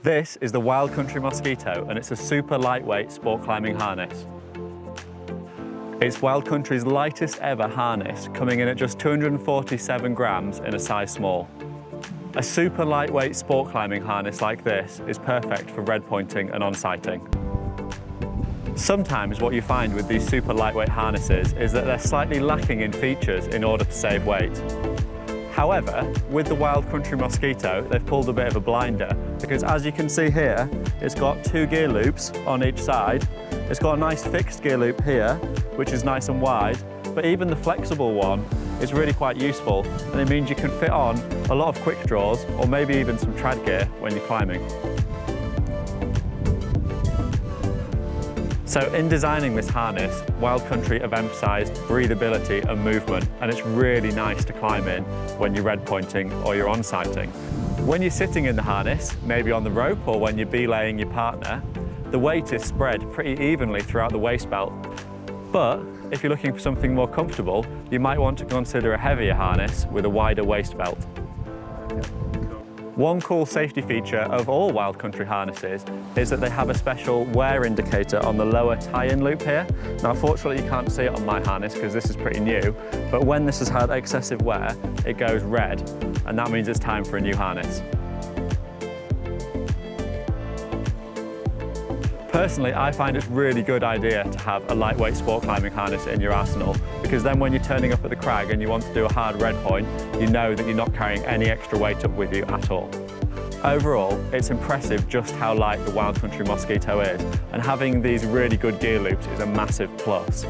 This is the Wild Country Mosquito, and it's a super lightweight sport climbing harness. It's Wild Country's lightest ever harness, coming in at just 247 grams in a size small. A super lightweight sport climbing harness like this is perfect for red pointing and on-sighting. Sometimes what you find with these super lightweight harnesses is that they're slightly lacking in features in order to save weight. However, with the Wild Country Mosquito, they've pulled a bit of a blinder, because as you can see here, it's got 2 gear loops on each side. It's got a nice fixed gear loop here, which is nice and wide, but even the flexible one is really quite useful, and it means you can fit on a lot of quick draws, or maybe even some trad gear when you're climbing. So in designing this harness, Wild Country have emphasised breathability and movement, and it's really nice to climb in when you're red pointing or you're on-sighting. When you're sitting in the harness, maybe on the rope or when you're belaying your partner, the weight is spread pretty evenly throughout the waist belt. But if you're looking for something more comfortable, you might want to consider a heavier harness with a wider waist belt. One cool safety feature of all Wild Country harnesses is that they have a special wear indicator on the lower tie-in loop here. Now, unfortunately, you can't see it on my harness because this is pretty new, but when this has had excessive wear, it goes red, and that means it's time for a new harness. Personally, I find it's a really good idea to have a lightweight sport climbing harness in your arsenal, because then when you're turning up at the crag and you want to do a hard red point, you know that you're not carrying any extra weight up with you at all. Overall, it's impressive just how light the Wild Country Mosquito is, and having these really good gear loops is a massive plus.